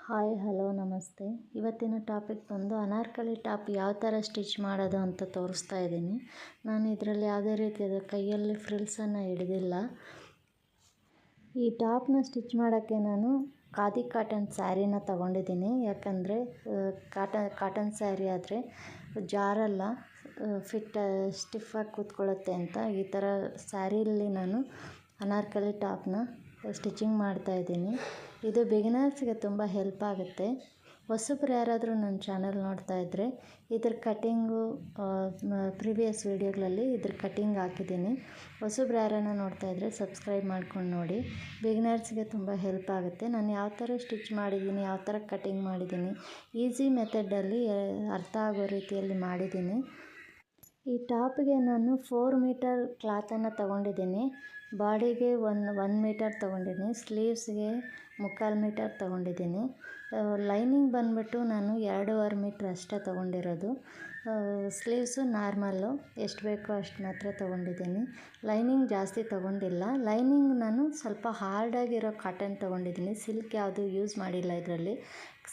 Hi hello ನಮಸ್ತೆ. ಇವತ್ತಿನ topic ಬಂದು ಅನಾರ್ಕಲಿ ಟಾಪ್ ಯಾವ ಥರ ಸ್ಟಿಚ್ ಮಾಡೋದು ಅಂತ ತೋರಿಸ್ತಾ ಇದ್ದೀನಿ. ನಾನು ಇದರಲ್ಲಿ ಯಾವುದೇ ರೀತಿಯಾದ ಕೈಯಲ್ಲಿ ಫ್ರಿಲ್ಸನ್ನು ಹಿಡಿದಿಲ್ಲ. ಈ ಟಾಪ್ನ ಸ್ಟಿಚ್ ಮಾಡೋಕ್ಕೆ ನಾನು ಖಾದಿ ಕಾಟನ್ ಸ್ಯಾರಿನ ತೊಗೊಂಡಿದ್ದೀನಿ. ಯಾಕಂದರೆ ಕಾಟನ್ ಸ್ಯಾರಿ ಆದರೆ ಜಾರಲ್ಲ, ಸ್ಟಿಫಾಗಿ ಕೂತ್ಕೊಳ್ಳುತ್ತೆ ಅಂತ ಈ ಥರ ಸ್ಯಾರಿಯಲ್ಲಿ ನಾನು ಅನಾರ್ಕಲಿ ಟಾಪ್ನ ಸ್ಟಿಚಿಂಗ್ ಮಾಡ್ತಾಯಿದ್ದೀನಿ. ಇದು ಬಿಗಿನರ್ಸ್ಗೆ ತುಂಬ ಹೆಲ್ಪ್ ಆಗುತ್ತೆ. ಹೊಸಬ್ರು ಯಾರಾದರೂ ನನ್ನ ಚಾನಲ್ ನೋಡ್ತಾ ಇದ್ದರೆ ಇದ್ರ ಕಟ್ಟಿಂಗು ಪ್ರೀವಿಯಸ್ ವೀಡಿಯೋಗಳಲ್ಲಿ ಇದ್ರ ಕಟ್ಟಿಂಗ್ ಹಾಕಿದ್ದೀನಿ. ಹೊಸಬ್ರು ಯಾರನ್ನ ನೋಡ್ತಾ ಇದ್ದರೆ ಸಬ್ಸ್ಕ್ರೈಬ್ ಮಾಡ್ಕೊಂಡು ನೋಡಿ. ಬಿಗಿನರ್ಸ್ಗೆ ತುಂಬ ಹೆಲ್ಪ್ ಆಗುತ್ತೆ. ನಾನು ಯಾವ ಥರ ಸ್ಟಿಚ್ ಮಾಡಿದ್ದೀನಿ, ಯಾವ ಥರ ಕಟ್ಟಿಂಗ್ ಮಾಡಿದ್ದೀನಿ, ಈಸಿ ಮೆಥಡಲ್ಲಿ ಅರ್ಥ ಆಗೋ ರೀತಿಯಲ್ಲಿ ಮಾಡಿದ್ದೀನಿ. ಈ ಟಾಪ್ಗೆ ನಾನು 4 ಮೀಟರ್ ಕ್ಲಾತನ್ನು ತೊಗೊಂಡಿದ್ದೀನಿ. ಬಾಡಿಗೆ 1 ಮೀಟರ್ ತೊಗೊಂಡಿದ್ದೀನಿ. ಸ್ಲೀವ್ಸ್ಗೆ 3/4 ಮೀಟರ್ ತೊಗೊಂಡಿದ್ದೀನಿ. ಲೈನಿಂಗ್ ಬಂದುಬಿಟ್ಟು ನಾನು 2.5 ಮೀಟ್ರ್ ಅಷ್ಟೇ ತೊಗೊಂಡಿರೋದು. ಸ್ಲೀವ್ಸು ನಾರ್ಮಲ್ಲು ಎಷ್ಟು ಬೇಕೋ ಅಷ್ಟು ಮಾತ್ರ ತೊಗೊಂಡಿದ್ದೀನಿ. ಲೈನಿಂಗ್ ಜಾಸ್ತಿ ತೊಗೊಂಡಿಲ್ಲ. ಲೈನಿಂಗ್ ನಾನು ಸ್ವಲ್ಪ ಹಾರ್ಡಾಗಿರೋ ಕಾಟನ್ ತೊಗೊಂಡಿದ್ದೀನಿ. ಸಿಲ್ಕ್ ಯಾವುದು ಯೂಸ್ ಮಾಡಿಲ್ಲ ಇದರಲ್ಲಿ.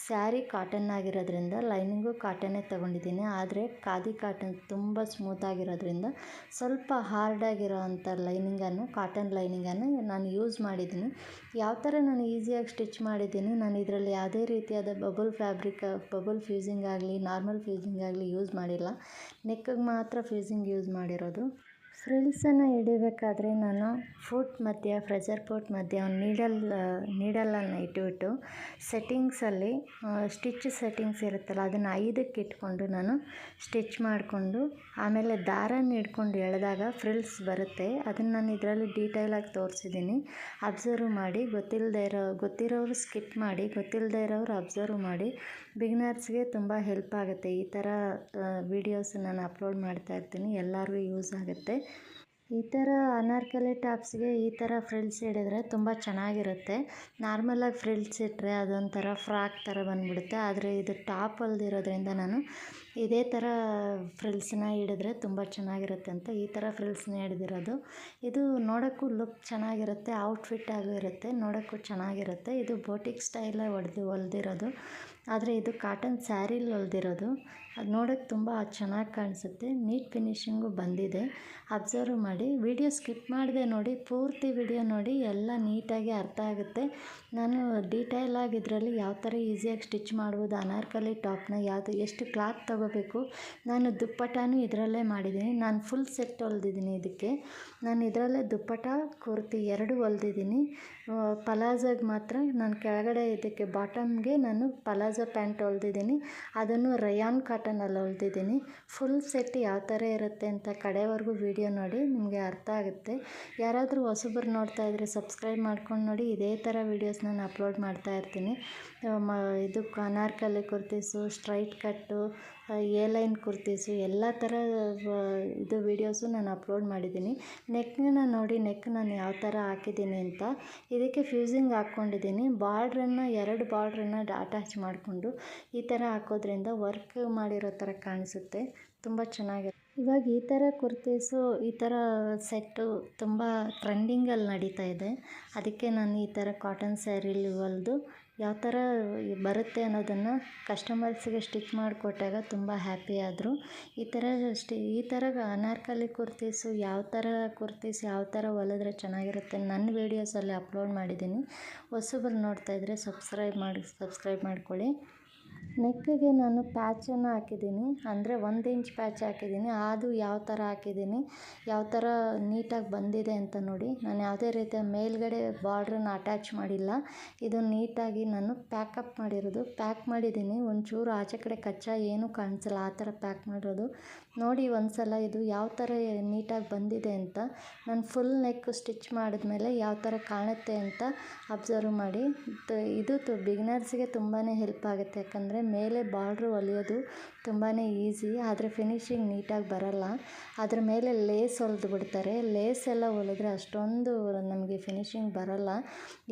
ಸ್ಯಾರಿ ಕಾಟನ್ ಆಗಿರೋದ್ರಿಂದ ಲೈನಿಂಗು ಕಾಟನ್ನೇ ತೊಗೊಂಡಿದ್ದೀನಿ. ಆದರೆ ಖಾದಿ ಕಾಟನ್ ತುಂಬ ಸ್ಮೂತಾಗಿರೋದ್ರಿಂದ ಸ್ವಲ್ಪ ಹಾರ್ಡಾಗಿರೋ ಅಂಥ ಕಾಟನ್ ಲೈನಿಂಗನ್ನು ನಾನು ಯೂಸ್ ಮಾಡಿದ್ದೀನಿ. ಯಾವ ಥರ ನಾನು ಈಸಿಯಾಗಿ ಸ್ಟಿಚ್ ಮಾಡಿದ್ದೀನಿ, ನಾನು ಇದರಲ್ಲಿ ಯಾವುದೇ ರೀತಿಯಾದ ಬಬಲ್ ಫ್ಯೂಸಿಂಗ್ ಆಗಲಿ ನಾರ್ಮಲ್ ಫ್ಯೂಸಿಂಗ್ ಆಗಲಿ ಯೂಸ್ ಮಾಡಿಲ್ಲ. ನೆಕ್ಕಿಗೆ ಮಾತ್ರ ಫ್ಯೂಸಿಂಗ್ ಯೂಸ್ ಮಾಡಿರೋದು. ಫ್ರಿಲ್ಸನ್ನು ಹಿಡಿಬೇಕಾದ್ರೆ ನಾನು ಫುಟ್ ಮಧ್ಯೆ ಪ್ರೆಷರ್ ಫುಟ್ ಮಧ್ಯೆ ಒಂದು ನೀಡಲನ್ನು ಇಟ್ಬಿಟ್ಟು ಸೆಟ್ಟಿಂಗ್ಸಲ್ಲಿ ಸ್ಟಿಚ್ ಸೆಟ್ಟಿಂಗ್ಸ್ ಇರುತ್ತಲ್ಲ ಅದನ್ನು 5ಕ್ಕೆ ಇಟ್ಕೊಂಡು ನಾನು ಸ್ಟಿಚ್ ಮಾಡಿಕೊಂಡು ಆಮೇಲೆ ದಾರನ ಹಿಡ್ಕೊಂಡು ಎಳೆದಾಗ ಫ್ರಿಲ್ಸ್ ಬರುತ್ತೆ. ಅದನ್ನು ನಾನು ಇದರಲ್ಲಿ ಡೀಟೇಲಾಗಿ ತೋರಿಸಿದ್ದೀನಿ. ಅಬ್ಸರ್ವ್ ಮಾಡಿ. ಗೊತ್ತಿರೋರು ಸ್ಕಿಪ್ ಮಾಡಿ, ಗೊತ್ತಿಲ್ಲದೆ ಇರೋರು ಅಬ್ಸರ್ವ್ ಮಾಡಿ. ಬಿಗಿನರ್ಸ್ಗೆ ತುಂಬ ಹೆಲ್ಪ್ ಆಗುತ್ತೆ. ಈ ಥರ ವೀಡಿಯೋಸ್ ನಾನು ಅಪ್ಲೋಡ್ ಮಾಡ್ತಾ ಇರ್ತೀನಿ. ಎಲ್ಲರಿಗೂ ಯೂಸ್ ಆಗುತ್ತೆ. ಈ ಥರ ಅನಾರ್ಕಲಿ ಟಾಪ್ಸ್ಗೆ ಈ ಥರ ಫ್ರಿಲ್ಸ್ ಹಿಡಿದ್ರೆ ತುಂಬ ಚೆನ್ನಾಗಿರುತ್ತೆ. ನಾರ್ಮಲಾಗಿ ಫ್ರಿಲ್ಸ್ ಇಟ್ಟರೆ ಅದೊಂಥರ ಫ್ರಾಕ್ ಥರ ಬಂದುಬಿಡುತ್ತೆ. ಆದರೆ ಇದು ಟಾಪ್ ಹೊಲ್ದಿರೋದ್ರಿಂದ ನಾನು ಇದೇ ಥರ ಫ್ರಿಲ್ಸ್ನ ಹಿಡಿದ್ರೆ ತುಂಬ ಚೆನ್ನಾಗಿರುತ್ತೆ ಅಂತ ಈ ಥರ ಫ್ರಿಲ್ಸ್ನ ಹಿಡ್ದಿರೋದು. ಇದು ನೋಡೋಕ್ಕೂ ಲುಕ್ ಚೆನ್ನಾಗಿರುತ್ತೆ, ಔಟ್ಫಿಟ್ ಆಗೂ ಇರುತ್ತೆ, ನೋಡೋಕ್ಕೂ ಚೆನ್ನಾಗಿರುತ್ತೆ. ಇದು ಬೋಟಿಕ್ ಸ್ಟೈಲೇ ಹೊಲ್ದಿರೋದು. ಆದರೆ ಇದು ಕಾಟನ್ ಸ್ಯಾರಿಲಿ ಹೊಲ್ದಿರೋದು. ಅದು ನೋಡೋಕ್ಕೆ ತುಂಬ ಚೆನ್ನಾಗಿ ಕಾಣಿಸುತ್ತೆ. ನೀಟ್ ಫಿನಿಶಿಂಗು ಬಂದಿದೆ. ಅಬ್ಸರ್ವ್ ಮಾಡಿ. ವಿಡಿಯೋ ಸ್ಕಿಪ್ ಮಾಡದೆ ನೋಡಿ, ಪೂರ್ತಿ ವಿಡಿಯೋ ನೋಡಿ, ಎಲ್ಲ ನೀಟಾಗಿ ಅರ್ಥ ಆಗುತ್ತೆ. ನಾನು ಡೀಟೇಲಾಗಿ ಇದರಲ್ಲಿ ಯಾವ ಥರ ಈಸಿಯಾಗಿ ಸ್ಟಿಚ್ ಮಾಡ್ಬೋದು, ಅನಾರ್ಕಲಿ ಟಾಪ್ನ ಎಷ್ಟು ಕ್ಲಾತ್ ತೊಗೋಬೇಕು, ನಾನು ದುಪ್ಪಟಾನು ಇದರಲ್ಲೇ ಮಾಡಿದ್ದೀನಿ. ನಾನು ಫುಲ್ ಸೆಟ್ ಹೊಲ್ದಿದ್ದೀನಿ ಇದಕ್ಕೆ. ನಾನು ಇದರಲ್ಲೇ ದುಪ್ಪಟ ಕುರ್ತಿ 2 ಹೊಲ್ದಿದ್ದೀನಿ. ಪಲಾಝೋಗೆ ಮಾತ್ರ ನಾನು ಕೆಳಗಡೆ ಇದಕ್ಕೆ ಬಾಟಮ್ಗೆ ನಾನು ಪಲಾಝೋ ಪ್ಯಾಂಟ್ ಹೊಲ್ದಿದ್ದೀನಿ. ಅದನ್ನು ರಯಾನ್ ಕಾಟನಲ್ಲಿ ಹೊಲ್ದಿದ್ದೀನಿ. ಫುಲ್ ಸೆಟ್ ಯಾವ ಥರ ಇರುತ್ತೆ ಅಂತ ಕಡೆವರೆಗೂ ವಿಡಿಯೋ ನೋಡಿ, ನಿಮಗೆ ಅರ್ಥ ಆಗುತ್ತೆ. ಯಾರಾದರೂ ಹೊಸಬರು ನೋಡ್ತಾ ಇದ್ದರೆ ಸಬ್ಸ್ಕ್ರೈಬ್ ಮಾಡ್ಕೊಂಡು ನೋಡಿ. ಇದೇ ಥರ ವೀಡಿಯೋಸ್ ನಾನು ಅಪ್ಲೋಡ್ ಮಾಡ್ತಾ ಇರ್ತೀನಿ. ಇದು ಅನಾರ್ಕಲಿ ಕುರ್ತೀಸು, ಸ್ಟ್ರೈಟ್ ಕಟ್ಟು, ಎ ಲೈನ್ ಕುರ್ತೀಸು ಎಲ್ಲ ಥರ ಇದು ವೀಡಿಯೋಸು ನಾನು ಅಪ್ಲೋಡ್ ಮಾಡಿದ್ದೀನಿ. ನೆಕ್ನ ನೋಡಿ, ನೆಕ್ ನಾನು ಯಾವ ಥರ ಹಾಕಿದ್ದೀನಿ ಅಂತ. ಇದಕ್ಕೆ ಫ್ಯೂಸಿಂಗ್ ಹಾಕ್ಕೊಂಡಿದ್ದೀನಿ. 2 ಬಾರ್ಡ್ರನ್ನು ಅಟ್ಯಾಚ್ ಮಾಡಿಕೊಂಡು ಈ ಥರ ಹಾಕೋದ್ರಿಂದ ವರ್ಕ್ ಮಾಡಿರೋ ಥರ ಕಾಣಿಸುತ್ತೆ. ತುಂಬ ಚೆನ್ನಾಗಿದೆ. ಇವಾಗ ಈ ಥರ ಕುರ್ತೀಸು, ಈ ಥರ ಸೆಟ್ಟು ತುಂಬ ಟ್ರೆಂಡಿಂಗಲ್ಲಿ ನಡೀತಾ ಇದೆ. ಅದಕ್ಕೆ ನಾನು ಈ ಥರ ಕಾಟನ್ ಸ್ಯಾರಿಲಿ ಹೊಲಿದು ಯಾವ ಥರ ಬರುತ್ತೆ ಅನ್ನೋದನ್ನು ಕಸ್ಟಮರ್ಸ್ಗೆ ಸ್ಟಿಚ್ ಮಾಡಿಕೊಟ್ಟಾಗ ತುಂಬ ಹ್ಯಾಪಿ ಆದರು. ಈ ಥರ ಅನಾರ್ಕಲಿ ಕುರ್ತೀಸು ಯಾವ ಥರ ಹೊಲಿದ್ರೆ ಚೆನ್ನಾಗಿರುತ್ತೆ ನನ್ನ ವೀಡಿಯೋಸಲ್ಲಿ ಅಪ್ಲೋಡ್ ಮಾಡಿದ್ದೀನಿ. ಹೊಸಬರು ನೋಡ್ತಾ ಇದ್ದರೆ ಸಬ್ಸ್ಕ್ರೈಬ್ ಮಾಡ್ಕೊಳ್ಳಿ. ನೆಕ್ಕಿಗೆ ನಾನು ಪ್ಯಾಚನ್ನು ಹಾಕಿದ್ದೀನಿ. ಅಂದರೆ 1 ಇಂಚ್ ಪ್ಯಾಚ್ ಹಾಕಿದ್ದೀನಿ. ಅದು ಯಾವ ಥರ ಹಾಕಿದ್ದೀನಿ, ಯಾವ ಥರ ನೀಟಾಗಿ ಬಂದಿದೆ ಅಂತ ನೋಡಿ. ನಾನು ಯಾವುದೇ ರೀತಿಯ ಮೇಲ್ಗಡೆ ಬಾರ್ಡ್ರನ್ನ ಅಟ್ಯಾಚ್ ಮಾಡಿಲ್ಲ. ಇದು ನೀಟಾಗಿ ನಾನು ಪ್ಯಾಕ್ ಮಾಡಿದ್ದೀನಿ. ಒಂಚೂರು ಆಚೆ ಕಡೆ ಕಚ್ಚಾ ಏನೂ ಕಾಣಿಸಲ್ಲ, ಆ ಥರ ಪ್ಯಾಕ್ ಮಾಡಿರೋದು. ನೋಡಿ ಒಂದು ಸಲ ಇದು ಯಾವ ಥರ ನೀಟಾಗಿ ಬಂದಿದೆ ಅಂತ. ನಾನು ಫುಲ್ ನೆಕ್ ಸ್ಟಿಚ್ ಮಾಡಿದ್ಮೇಲೆ ಯಾವ ಥರ ಕಾಣುತ್ತೆ ಅಂತ ಅಬ್ಸರ್ವ್ ಮಾಡಿ. ಇದು ಬಿಗಿನರ್ಸ್ಗೆ ತುಂಬಾ ಹೆಲ್ಪ್ ಆಗುತ್ತೆ. ಯಾಕಂದರೆ ಮೇಲೆ ಬಾರ್ಡ್ರು ಹೊಲಿಯೋದು ತುಂಬಾ ಈಸಿ, ಆದರೆ ಫಿನಿಶಿಂಗ್ ನೀಟಾಗಿ ಬರಲ್ಲ. ಅದ್ರ ಮೇಲೆ ಲೇಸ್ ಹೊಲ್ದು ಬಿಡ್ತಾರೆ. ಲೇಸ್ ಎಲ್ಲ ಹೊಲಿದ್ರೆ ಅಷ್ಟೊಂದು ನಮಗೆ ಫಿನಿಶಿಂಗ್ ಬರಲ್ಲ.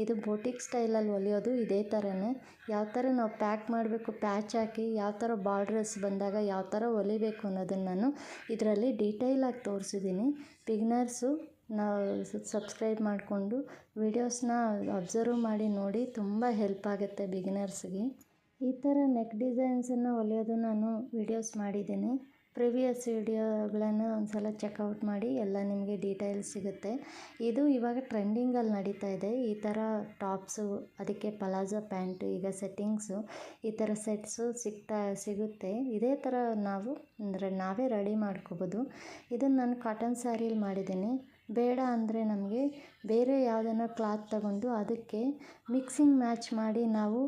ಇದು ಬೋಟಿಕ್ ಸ್ಟೈಲಲ್ಲಿ ಹೊಲಿಯೋದು ಇದೇ ಥರನೇ. ಯಾವ ಥರ ನಾವು ಪ್ಯಾಕ್ ಮಾಡಬೇಕು, ಪ್ಯಾಚ್ ಹಾಕಿ ಯಾವ ಥರ ಬಾರ್ಡ್ರಸ್ ಬಂದಾಗ ಯಾವ ಥರ ಹೊಲಿಬೇಕು ಅನ್ನೋದನ್ನು ನಾನು ಇದರಲ್ಲಿ ಡೀಟೇಲಾಗಿ ತೋರಿಸಿದ್ದೀನಿ. ಬಿಗಿನರ್ಸು ನಾವು ಸಬ್ಸ್ಕ್ರೈಬ್ ಮಾಡಿಕೊಂಡು ವೀಡಿಯೋಸ್ನ ಅಬ್ಸರ್ವ್ ಮಾಡಿ ನೋಡಿ, ತುಂಬ ಹೆಲ್ಪ್ ಆಗುತ್ತೆ ಬಿಗಿನರ್ಸ್ಗೆ. ಈ ಥರ ನೆಕ್ ಡಿಸೈನ್ಸನ್ನು ಹೊಲಿಯೋದು ನಾನು ವೀಡಿಯೋಸ್ ಮಾಡಿದ್ದೀನಿ. ಪ್ರಿವಿಯಸ್ ವೀಡಿಯೋಗಳನ್ನು ಒಂದು ಸಲ ಚೆಕ್ಔಟ್ ಮಾಡಿ, ಎಲ್ಲ ನಿಮಗೆ ಡೀಟೇಲ್ಸ್ ಸಿಗುತ್ತೆ. ಇದು ಇವಾಗ ಟ್ರೆಂಡಿಂಗಲ್ಲಿ ನಡೀತಾ ಇದೆ. ಈ ಥರ ಟಾಪ್ಸು, ಅದಕ್ಕೆ ಪಲಾಜೋ ಪ್ಯಾಂಟು, ಈಗ ಸೆಟ್ಟಿಂಗ್ಸು, ಈ ಥರ ಸೆಟ್ಸು ಸಿಗುತ್ತೆ. ಇದೇ ಥರ ನಾವೇ ರೆಡಿ ಮಾಡ್ಕೋಬೋದು. ಇದನ್ನು ನಾನು ಕಾಟನ್ ಸ್ಯಾರಿಲಿ ಮಾಡಿದ್ದೀನಿ. ಬೇಡ ಅಂದರೆ ನಮಗೆ ಬೇರೆ ಯಾವುದನ್ನ ಕ್ಲಾತ್ ತಗೊಂಡು ಅದಕ್ಕೆ ಮಿಕ್ಸಿಂಗ್ ಮ್ಯಾಚ್ ಮಾಡಿ ನಾವು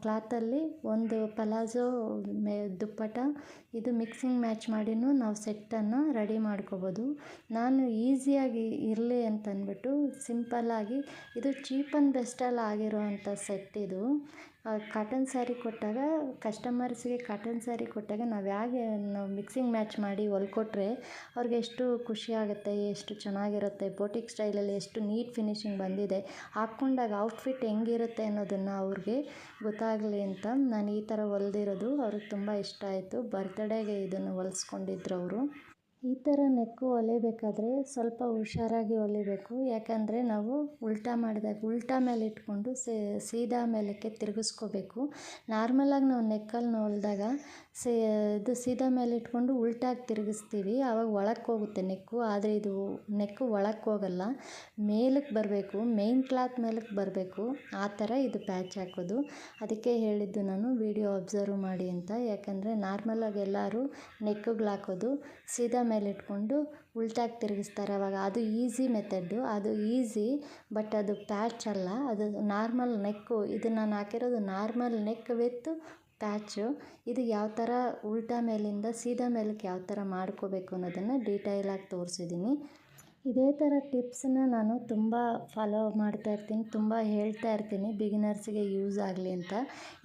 ಕ್ಲಾತಲ್ಲಿ ಒಂದು ಪಲಾಜೋ ದುಪ್ಪಟ ಇದು ಮಿಕ್ಸಿಂಗ್ ಮ್ಯಾಚ್ ಮಾಡಿನೂ ನಾವು ಸೆಟ್ಟನ್ನು ರೆಡಿ ಮಾಡ್ಕೋಬೋದು. ನಾನು ಈಸಿಯಾಗಿ ಇರಲಿ ಅಂತಂದ್ಬಿಟ್ಟು ಸಿಂಪಲ್ಲಾಗಿ, ಇದು ಚೀಪ್ ಆ್ಯಂಡ್ ಬೆಸ್ಟಲ್ಲಿ ಆಗಿರೋವಂಥ ಸೆಟ್ ಇದು. ಕಾಟನ್ ಸ್ಯಾರಿ ಕೊಟ್ಟಾಗ, ಕಸ್ಟಮರ್ಸ್ಗೆ ಕಾಟನ್ ಸ್ಯಾರಿ ಕೊಟ್ಟಾಗ ನಾವು ಮಿಕ್ಸಿಂಗ್ ಮ್ಯಾಚ್ ಮಾಡಿ ಹೊಲ್ಕೊಟ್ರೆ ಅವ್ರಿಗೆ ಎಷ್ಟು ಖುಷಿ ಆಗುತ್ತೆ, ಎಷ್ಟು ಚೆನ್ನಾಗಿರುತ್ತೆ, ಬೋಟಿಕ್ ಸ್ಟೈಲಲ್ಲಿ ಎಷ್ಟು ನೀಟ್ ಫಿನಿಶಿಂಗ್ ಬಂದಿದೆ, ಹಾಕ್ಕೊಂಡಾಗ ಔಟ್ಫಿಟ್ ಹೆಂಗಿರುತ್ತೆ ಅನ್ನೋದನ್ನು ಅವ್ರಿಗೆ ಗೊತ್ತಾಗಲಿ ಅಂತ ನಾನು ಈ ಥರ ಹೊಲ್ದಿರೋದು. ಅವ್ರಿಗೆ ತುಂಬ ಇಷ್ಟ ಆಯಿತು. ಬರ್ತ್ಡೇಗೆ ಇದನ್ನು ಹೊಲಿಸ್ಕೊಂಡಿದ್ರು ಅವರು. ಈ ಥರ ನೆಕ್ಕು ಹೊಲಿಬೇಕಾದ್ರೆ ಸ್ವಲ್ಪ ಹುಷಾರಾಗಿ ಹೊಲಿಬೇಕು. ಯಾಕಂದರೆ ನಾವು ಉಲ್ಟಾ ಮೇಲೆ ಇಟ್ಕೊಂಡು ಸೀದಾ ಮೇಲಕ್ಕೆ ತಿರುಗಿಸ್ಕೋಬೇಕು. ನಾರ್ಮಲಾಗಿ ನಾವು ನೆಕ್ಕಲ್ಲಿ ಹೊಲಿದಾಗ ಇದು ಸೀದಾ ಮೇಲೆ ಇಟ್ಕೊಂಡು ಉಲ್ಟಾಗಿ ತಿರುಗಿಸ್ತೀವಿ, ಆವಾಗ ಒಳಕ್ಕೆ ಹೋಗುತ್ತೆ ನೆಕ್ಕು. ಆದರೆ ಇದು ನೆಕ್ಕು ಒಳಕ್ಕೆ ಹೋಗಲ್ಲ, ಮೇಲಕ್ಕೆ ಬರಬೇಕು, ಮೇಯ್ನ್ ಕ್ಲಾತ್ ಮೇಲಕ್ಕೆ ಬರಬೇಕು. ಆ ಥರ ಇದು ಪ್ಯಾಚ್ ಹಾಕೋದು. ಅದಕ್ಕೆ ಹೇಳಿದ್ದು ನಾನು ವಿಡಿಯೋ ಅಬ್ಸರ್ವ್ ಮಾಡಿ ಅಂತ. ಯಾಕಂದರೆ ನಾರ್ಮಲಾಗಿ ಎಲ್ಲರೂ ನೆಕ್ಕಿಗೆ ಹಾಕೋದು ಸೀದಾ ಮೇಲೆ ಇಟ್ಕೊಂಡು ಉಲ್ಟಾಗಿ ತಿರುಗಿಸ್ತಾರೆ. ಅವಾಗ ಅದು ಈಸಿ ಮೆಥಡ್ಡು, ಅದು ಈಸಿ. ಬಟ್ ಅದು ಪ್ಯಾಚ್ ಅಲ್ಲ, ಅದು ನಾರ್ಮಲ್ ನೆಕ್ಕು. ಇದು ನಾನು ಹಾಕಿರೋದು ನಾರ್ಮಲ್ ನೆಕ್ ವಿತ್ ಪ್ಯಾಚು. ಇದು ಯಾವ ಥರ ಉಲ್ಟಾ ಮೇಲಿಂದ ಸೀದಾ ಮೇಲಕ್ಕೆ ಯಾವ ಥರ ಮಾಡ್ಕೋಬೇಕು ಅನ್ನೋದನ್ನು ಡೀಟೇಲಾಗಿ ತೋರಿಸಿದ್ದೀನಿ. ಇದೇ ಥರ ಟಿಪ್ಸನ್ನ ನಾನು ತುಂಬ ಫಾಲೋ ಮಾಡ್ತಾಯಿರ್ತೀನಿ, ತುಂಬ ಹೇಳ್ತಾ ಇರ್ತೀನಿ ಬಿಗಿನರ್ಸ್ಗೆ ಯೂಸ್ ಆಗಲಿ ಅಂತ.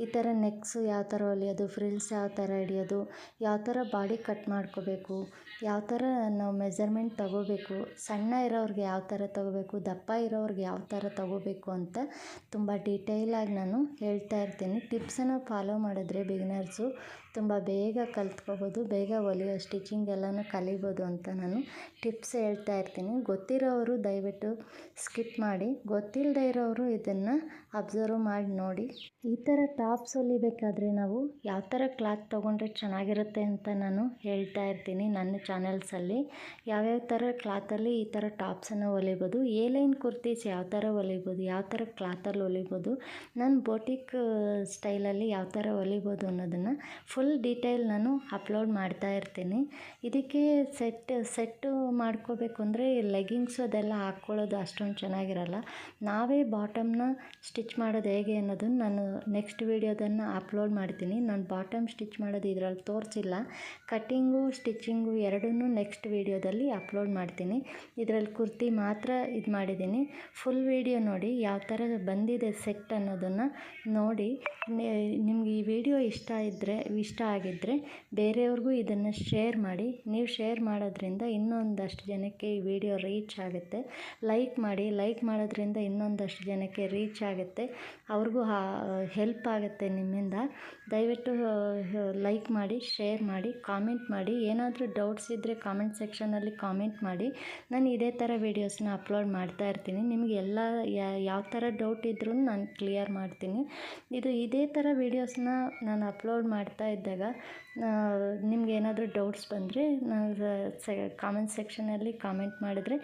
ಈ ಥರ ನೆಕ್ಸು ಯಾವ ಥರ ಹೊಲಿಯೋದು, ಫ್ರಿಲ್ಸ್ ಯಾವ ಥರ ಹಿಡಿಯೋದು, ಯಾವ ಥರ ಬಾಡಿ ಕಟ್ ಮಾಡ್ಕೋಬೇಕು, ಯಾವ ಥರ ನಾವು ಮೆಜರ್ಮೆಂಟ್ ತೊಗೋಬೇಕು, ಸಣ್ಣ ಇರೋರಿಗೆ ಯಾವ ಥರ ತೊಗೋಬೇಕು, ದಪ್ಪ ಇರೋರಿಗೆ ಯಾವ ಥರ ತೊಗೋಬೇಕು ಅಂತ ತುಂಬ ಡೀಟೇಲಾಗಿ ನಾನು ಹೇಳ್ತಾ ಇರ್ತೀನಿ. ಟಿಪ್ಸನ್ನು ಫಾಲೋ ಮಾಡಿದ್ರೆ ಬಿಗಿನರ್ಸು ತುಂಬ ಬೇಗ ಕಲ್ತ್ಕೋಬೋದು, ಬೇಗ ಹೊಲಿಯೋ ಸ್ಟಿಚಿಂಗ್ ಎಲ್ಲನೂ ಕಲಿಬೋದು ಅಂತ ನಾನು ಟಿಪ್ಸ್ ಹೇಳ್ತಾ ಇರ್ತೀನಿ. ಗೊತ್ತಿರೋರು ದಯವಿಟ್ಟು ಸ್ಕಿಪ್ ಮಾಡಿ, ಗೊತ್ತಿಲ್ಲದೆ ಇರೋರು ಇದನ್ನು ಅಬ್ಸರ್ವ್ ಮಾಡಿ ನೋಡಿ. ಈ ಥರ ಟಾಪ್ಸ್ ಹೊಲಿಬೇಕಾದ್ರೆ ನಾವು ಯಾವ ಥರ ಕ್ಲಾತ್ ತೊಗೊಂಡ್ರೆ ಚೆನ್ನಾಗಿರುತ್ತೆ ಅಂತ ನಾನು ಹೇಳ್ತಾ ಇರ್ತೀನಿ ನನ್ನ ಚಾನಲ್ಸಲ್ಲಿ. ಯಾವ್ಯಾವ ಥರ ಕ್ಲಾತಲ್ಲಿ ಈ ಥರ ಟಾಪ್ಸನ್ನು ಹೊಲಿಬೋದು, ಎ ಲೈನ್ ಕುರ್ತೀಸ್ ಯಾವ ಥರ ಹೊಲಿಬೋದು, ಯಾವ ಥರ ಕ್ಲಾತಲ್ಲಿ ಹೊಲಿಬೋದು, ನಾನು ಬೋಟಿಕ್ ಸ್ಟೈಲಲ್ಲಿ ಯಾವ ಥರ ಹೊಲಿಬೋದು ಅನ್ನೋದನ್ನು ಫುಲ್ ಡೀಟೇಲ್ ನಾನು ಅಪ್ಲೋಡ್ ಮಾಡ್ತಾ ಇರ್ತೀನಿ. ಇದಕ್ಕೆ ಸೆಟ್ಟು ಮಾಡ್ಕೋಬೇಕು ಅಂದರೆ ಲೆಗಿಂಗ್ಸು ಅದೆಲ್ಲ ಹಾಕ್ಕೊಳ್ಳೋದು ಅಷ್ಟೊಂದು ಚೆನ್ನಾಗಿರಲ್ಲ. ನಾವೇ ಬಾಟಮ್ನ ಸ್ಟಿಚ್ ಮಾಡೋದು ಹೇಗೆ ಅನ್ನೋದನ್ನು ನಾನು ನೆಕ್ಸ್ಟ್ ವೀಡಿಯೋದನ್ನು ಅಪ್ಲೋಡ್ ಮಾಡ್ತೀನಿ. ನಾನು ಬಾಟಮ್ ಸ್ಟಿಚ್ ಮಾಡೋದು ಇದರಲ್ಲಿ ತೋರಿಸಿಲ್ಲ. ಕಟ್ಟಿಂಗು ಸ್ಟಿಚಿಂಗು ಎರಡನ್ನೂ ನೆಕ್ಸ್ಟ್ ವೀಡಿಯೋದಲ್ಲಿ ಅಪ್ಲೋಡ್ ಮಾಡ್ತೀನಿ. ಇದರಲ್ಲಿ ಕುರ್ತಿ ಮಾತ್ರ ಇದು ಮಾಡಿದ್ದೀನಿ. ಫುಲ್ ವೀಡಿಯೋ ನೋಡಿ, ಯಾವ ಥರ ಬಂದಿದೆ ಸೆಟ್ ಅನ್ನೋದನ್ನು ನೋಡಿ. ನಿಮ್ಗೆ ಈ ವಿಡಿಯೋ ಇಷ್ಟ ಆಗಿದ್ದರೆ ಬೇರೆಯವ್ರಿಗೂ ಇದನ್ನು ಶೇರ್ ಮಾಡಿ. ನೀವು ಶೇರ್ ಮಾಡೋದ್ರಿಂದ ಇನ್ನೊಂದಷ್ಟು ಜನಕ್ಕೆ ಈ ವಿಡಿಯೋ ರೀಚ್ ಆಗುತ್ತೆ. ಲೈಕ್ ಮಾಡಿ, ಲೈಕ್ ಮಾಡೋದ್ರಿಂದ ಇನ್ನೊಂದಷ್ಟು ಜನಕ್ಕೆ ರೀಚ್ ಆಗುತ್ತೆ, ಅವ್ರಿಗೂ ಹೆಲ್ಪ್ ಆಗುತ್ತೆ ನಿಮ್ಮಿಂದ. ದಯವಿಟ್ಟು ಲೈಕ್ ಮಾಡಿ, ಶೇರ್ ಮಾಡಿ, ಕಾಮೆಂಟ್ ಮಾಡಿ. ಏನಾದರೂ ಡೌಟ್ಸ್ ಇದ್ದರೆ ಕಾಮೆಂಟ್ ಸೆಕ್ಷನಲ್ಲಿ ಕಾಮೆಂಟ್ ಮಾಡಿ. ನಾನು ಇದೇ ಥರ ವೀಡಿಯೋಸ್ನ ಅಪ್ಲೋಡ್ ಮಾಡ್ತಾ ಇರ್ತೀನಿ. ನಿಮಗೆ ಯಾವ ಥರ ಡೌಟ್ ಇದ್ರೂ ನಾನು ಕ್ಲಿಯರ್ ಮಾಡ್ತೀನಿ. ಇದೇ ಥರ ವೀಡಿಯೋಸ್ನ ನಾನು ಅಪ್ಲೋಡ್ ಮಾಡ್ತಾ ಇದ್ದಾಗ ನಿಮ್ಗೆ ಏನಾದರೂ ಡೌಟ್ಸ್ ಬಂದರೆ ಕಾಮೆಂಟ್ ಸೆಕ್ಷನಲ್ಲಿ ಕಾಮೆಂಟ್ ಮಾಡಿದ್ರೆ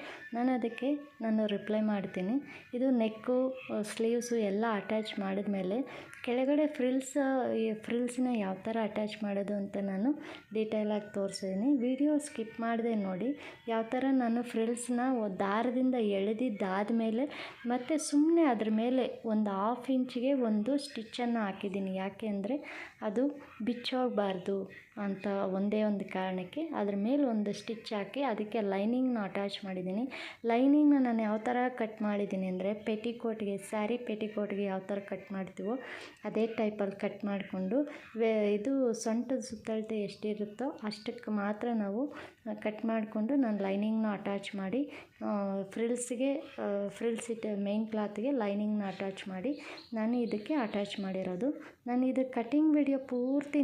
ನಾನು ರಿಪ್ಲೈ ಮಾಡ್ತೀನಿ. ಇದು ನೆಕ್ಕು, ಸ್ಲೀವ್ಸು ಎಲ್ಲ ಅಟ್ಯಾಚ್ ಮಾಡಿದ್ಮೇಲೆ ಕೆಳಗಡೆ ಫ್ರಿಲ್ಸ್ನ ಯಾವ ಥರ ಅಟ್ಯಾಚ್ ಮಾಡೋದು ಅಂತ ನಾನು ಡೀಟೇಲಾಗಿ ತೋರಿಸಿದ್ದೀನಿ. ವಿಡಿಯೋ ಸ್ಕಿಪ್ ಮಾಡದೆ ನೋಡಿ. ಯಾವ ಥರ ನಾನು ಫ್ರಿಲ್ಸ್ನ ದಾರದಿಂದ ಎಳೆದಿದ್ದಾದಮೇಲೆ ಮತ್ತು ಸುಮ್ಮನೆ ಅದ್ರ ಮೇಲೆ ಒಂದು 1/2 ಇಂಚಿಗೆ ಒಂದು ಸ್ಟಿಚ್ಚನ್ನು ಹಾಕಿದ್ದೀನಿ. ಯಾಕೆ ಅಂದರೆ ಅದು ಬಿಚ್ಚೋಗಬಾರ್ದು ಅಂತ ಒಂದೇ ಒಂದು ಕಾರಣಕ್ಕೆ ಅದ್ರ ಮೇಲೆ ಒಂದು ಸ್ಟಿಚ್ ಹಾಕಿ ಅದಕ್ಕೆ ಲೈನಿಂಗ್ನ ಅಟ್ಯಾಚ್ ಮಾಡಿದ್ದೀನಿ. ಲೈನಿಂಗ್ನ ನಾನು ಯಾವ ಥರ ಕಟ್ ಮಾಡಿದ್ದೀನಿ ಅಂದರೆ ಸ್ಯಾರಿ ಪೆಟಿಕೋಟ್ಗೆ ಯಾವ ಥರ ಕಟ್ ಮಾಡ್ತೀವೋ ಅದೇ ಟೈಪಲ್ಲಿ ಕಟ್ ಮಾಡಿಕೊಂಡು ಇದು ಸೊಂಟದ ಸುತ್ತಳತೆ ಎಷ್ಟಿರುತ್ತೋ ಅಷ್ಟಕ್ಕೆ ಮಾತ್ರ ನಾವು ಕಟ್ ಮಾಡಿಕೊಂಡು ನಾನು ಲೈನಿಂಗ್ನ ಅಟ್ಯಾಚ್ ಮಾಡಿ ಫ್ರಿಲ್ಸ್ ಮೇನ್ ಕ್ಲಾತ್ಗೆ ಲೈನಿಂಗ್ನ ಅಟ್ಯಾಚ್ ಮಾಡಿ ನಾನು ಇದಕ್ಕೆ ಅಟ್ಯಾಚ್ ಮಾಡಿರೋದು. ನಾನು ಇದು ಕಟಿಂಗ್ ವಿಡಿಯೋ ಪೂರ್ತಿ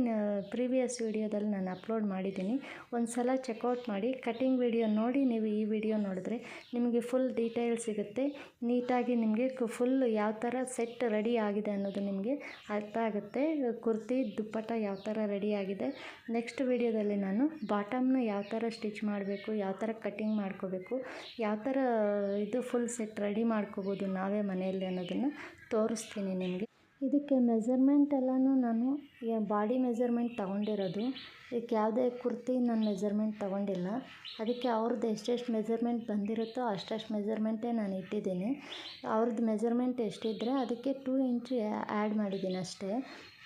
ಪ್ರೀವಿಯಸ್ ವಿಡಿಯೋ ವಿಡಿಯೋದಲ್ಲಿ ನಾನು ಅಪ್ಲೋಡ್ ಮಾಡಿದ್ದೀನಿ. ಒಂದು ಸಲ ಚೆಕ್ಔಟ್ ಮಾಡಿ. ಕಟಿಂಗ್ ವಿಡಿಯೋ ನೋಡಿ ನೀವು ಈ ವಿಡಿಯೋ ನೋಡಿದ್ರೆ ನಿಮಗೆ ಫುಲ್ ಡೀಟೇಲ್ ಸಿಗುತ್ತೆ. ನೀಟಾಗಿ ನಿಮಗೆ ಫುಲ್ ಯಾವ ಥರ ಸೆಟ್ ರೆಡಿ ಆಗಿದೆ ಅನ್ನೋದು ನಿಮಗೆ ಅರ್ಥ ಆಗುತ್ತೆ. ಕುರ್ತಿ ದುಪ್ಪಟ್ಟ ಯಾವ ಥರ ರೆಡಿ ಆಗಿದೆ. ನೆಕ್ಸ್ಟ್ ವಿಡಿಯೋದಲ್ಲಿ ನಾನು ಬಾಟಮ್ನ ಯಾವ ಥರ ಸ್ಟಿಚ್ ಮಾಡಬೇಕು, ಯಾವ ಥರ ಕಟ್ಟಿಂಗ್ ಮಾಡ್ಕೋಬೇಕು, ಯಾವ ಥರ ಇದು ಫುಲ್ ಸೆಟ್ ರೆಡಿ ಮಾಡ್ಕೋಬೋದು ನಾವೇ ಮನೆಯಲ್ಲಿ ಅನ್ನೋದನ್ನು ತೋರಿಸ್ತೀನಿ ನಿಮಗೆ. ಇದಕ್ಕೆ ಮೆಜರ್ಮೆಂಟ್ ಎಲ್ಲನೂ ನಾನು ಬಾಡಿ ಮೆಜರ್ಮೆಂಟ್ ತೊಗೊಂಡಿರೋದು. ಇದಕ್ಕೆ ಯಾವುದೇ ಕುರ್ತಿ ನಾನು ಮೆಜರ್ಮೆಂಟ್ ತೊಗೊಂಡಿಲ್ಲ. ಅದಕ್ಕೆ ಅವ್ರದ್ದು ಎಷ್ಟೆಷ್ಟು ಮೆಜರ್ಮೆಂಟ್ ಬಂದಿರುತ್ತೋ ಅಷ್ಟಷ್ಟು ಮೆಜರ್ಮೆಂಟೇ ನಾನು ಇಟ್ಟಿದ್ದೀನಿ. ಅವ್ರದ್ದು ಮೆಜರ್ಮೆಂಟ್ ಎಷ್ಟಿದ್ದರೆ ಅದಕ್ಕೆ 2 ಇಂಚು ಆ್ಯಡ್ ಮಾಡಿದ್ದೀನಿ ಅಷ್ಟೇ.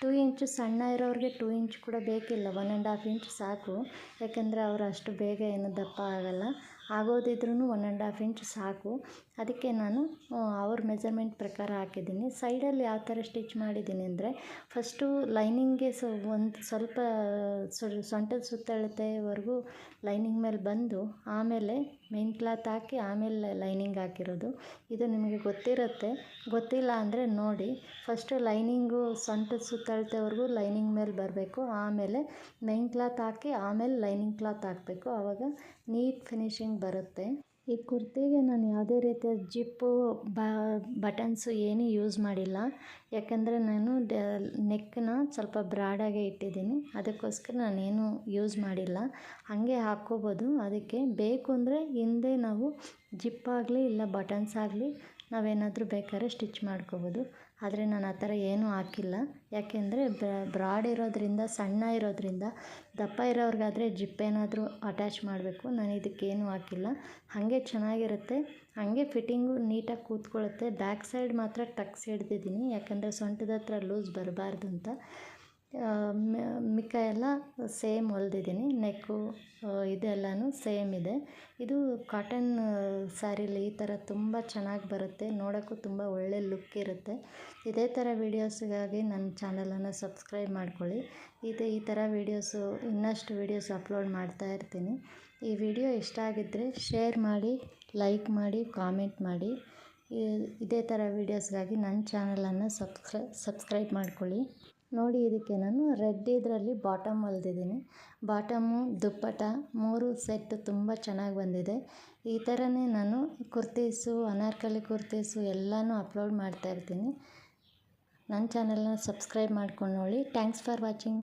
2 ಇಂಚು ಸಣ್ಣ ಇರೋರಿಗೆ 2 ಇಂಚ್ ಕೂಡ ಬೇಕಿಲ್ಲ, 1.5 ಇಂಚ್ ಸಾಕು. ಯಾಕೆಂದರೆ ಅವರು ಅಷ್ಟು ಬೇಗ ಏನು ದಪ್ಪ ಆಗಲ್ಲ. ಆಗೋದಿದ್ರೂ 1.5 ಇಂಚ್ ಸಾಕು. ಅದಕ್ಕೆ ನಾನು ಅವ್ರ ಮೆಜರ್ಮೆಂಟ್ ಪ್ರಕಾರ ಹಾಕಿದ್ದೀನಿ. ಸೈಡಲ್ಲಿ ಯಾವ ಥರ ಸ್ಟಿಚ್ ಮಾಡಿದ್ದೀನಿ ಅಂದರೆ, ಫಸ್ಟು ಲೈನಿಂಗ್ಗೆ ಒಂದು ಸ್ವಲ್ಪ ಸೊಂಟದ ಸುತ್ತಳತೆವರೆಗೂ ಲೈನಿಂಗ್ ಮೇಲೆ ಬಂದು ಆಮೇಲೆ ಮೇನ್ ಕ್ಲಾತ್ ಹಾಕಿ ಆಮೇಲೆ ಲೈನಿಂಗ್ ಹಾಕಿರೋದು. ಇದು ನಿಮಗೆ ಗೊತ್ತಿರುತ್ತೆ, ಗೊತ್ತಿಲ್ಲ ಅಂದರೆ ನೋಡಿ. ಫಸ್ಟು ಲೈನಿಂಗು ಸೊಂಟದ ಸುತ್ತಳತೆವರೆಗೂ ಲೈನಿಂಗ್ ಮೇಲೆ ಬರಬೇಕು, ಆಮೇಲೆ ಮೇನ್ ಕ್ಲಾತ್ ಹಾಕಿ ಆಮೇಲೆ ಲೈನಿಂಗ್ ಕ್ಲಾತ್ ಹಾಕಬೇಕು. ಆವಾಗ ನೀಟ್ ಫಿನಿಶಿಂಗ್ ಬರುತ್ತೆ. ಈ ಕುರ್ತಿಗೆ ನಾನು ಯಾವುದೇ ರೀತಿಯ ಜಿಪ್ಪು ಬಟನ್ಸು ಏನೂ ಯೂಸ್ ಮಾಡಿಲ್ಲ. ಯಾಕಂದರೆ ನಾನು ನೆಕ್ಕನ್ನ ಸ್ವಲ್ಪ ಬ್ರಾಡಾಗೆ ಇಟ್ಟಿದ್ದೀನಿ. ಅದಕ್ಕೋಸ್ಕರ ನಾನೇನು ಯೂಸ್ ಮಾಡಿಲ್ಲ. ಹಾಗೆ ಹಾಕ್ಕೋಬೋದು. ಅದಕ್ಕೆ ಬೇಕು ಅಂದರೆ ಹಿಂದೆ ನಾವು ಜಿಪ್ಪಾಗಲಿ ಇಲ್ಲ ಬಟನ್ಸ್ ಆಗಲಿ ನಾವೇನಾದರೂ ಬೇಕಾದ್ರೆ ಸ್ಟಿಚ್ ಮಾಡ್ಕೋಬೋದು. ಆದರೆ ನಾನು ಆ ಥರ ಏನೂ ಹಾಕಿಲ್ಲ. ಯಾಕೆಂದರೆ ಬ್ರಾಡ್ ಇರೋದ್ರಿಂದ, ಸಣ್ಣ ಇರೋದ್ರಿಂದ, ದಪ್ಪ ಇರೋರಿಗಾದರೆ ಜಿಪ್ ಏನಾದರೂ ಅಟ್ಯಾಚ್ ಮಾಡಬೇಕು. ನಾನು ಇದಕ್ಕೇನು ಹಾಕಿಲ್ಲ. ಹಾಗೆ ಚೆನ್ನಾಗಿರುತ್ತೆ. ಹಾಗೆ ಫಿಟ್ಟಿಂಗು ನೀಟಾಗಿ ಕೂತ್ಕೊಳ್ಳುತ್ತೆ. ಬ್ಯಾಕ್ ಸೈಡ್ ಮಾತ್ರ ಟಕ್ಸ್ ಹಿಡ್ದಿದ್ದೀನಿ, ಯಾಕಂದರೆ ಸೊಂಟದ ಹತ್ರ ಲೂಸ್ ಬರಬಾರ್ದು ಅಂತ. ಮಿಕ್ಕ ಎಲ್ಲ ಸೇಮ್ ಹೊಲ್ದಿದ್ದೀನಿ. ನೆಕ್ಕು ಇದೆಲ್ಲನೂ ಸೇಮ್ ಇದೆ. ಇದು ಕಾಟನ್ ಸ್ಯಾರಿಲಿ ಈ ಥರ ತುಂಬ ಚೆನ್ನಾಗಿ ಬರುತ್ತೆ. ನೋಡೋಕ್ಕೂ ತುಂಬ ಒಳ್ಳೆ ಲುಕ್ ಇರುತ್ತೆ. ಇದೇ ಥರ ವೀಡಿಯೋಸ್ಗಾಗಿ ನನ್ನ ಚಾನಲನ್ನು ಸಬ್ಸ್ಕ್ರೈಬ್ ಮಾಡ್ಕೊಳ್ಳಿ. ಈ ಥರ ವೀಡಿಯೋಸು ಇನ್ನಷ್ಟು ವೀಡಿಯೋಸ್ ಅಪ್ಲೋಡ್ ಮಾಡ್ತಾ ಇರ್ತೀನಿ. ಈ ವಿಡಿಯೋ ಇಷ್ಟ ಆಗಿದ್ದರೆ ಶೇರ್ ಮಾಡಿ, ಲೈಕ್ ಮಾಡಿ, ಕಾಮೆಂಟ್ ಮಾಡಿ. ಇದೇ ಥರ ವೀಡಿಯೋಸ್ಗಾಗಿ ನನ್ನ ಚಾನಲನ್ನು ಸಬ್ಸ್ಕ್ರೈಬ್ ಮಾಡ್ಕೊಳ್ಳಿ. ನೋಡಿ, ಇದಕ್ಕೆ ನಾನು ರೆಡ್ ಇದರಲ್ಲಿ ಬಾಟಮ್ ಹೊಲ್ದಿದ್ದೀನಿ. ಬಾಟಮು ದುಪ್ಪಟ್ಟ 3 ಸೆಟ್ ತುಂಬ ಚೆನ್ನಾಗಿ ಬಂದಿದೆ. ಈ ಥರನೇ ನಾನು ಕುರ್ತೀಸು, ಅನಾರ್ಕಲಿ ಕುರ್ತೀಸು ಎಲ್ಲನೂ ಅಪ್ಲೋಡ್ ಮಾಡ್ತಾಯಿರ್ತೀನಿ. ನನ್ನ ಚಾನಲ್ನ ಸಬ್ಸ್ಕ್ರೈಬ್ ಮಾಡ್ಕೊಂಡು ನೋಡಿ. Thanks for watching.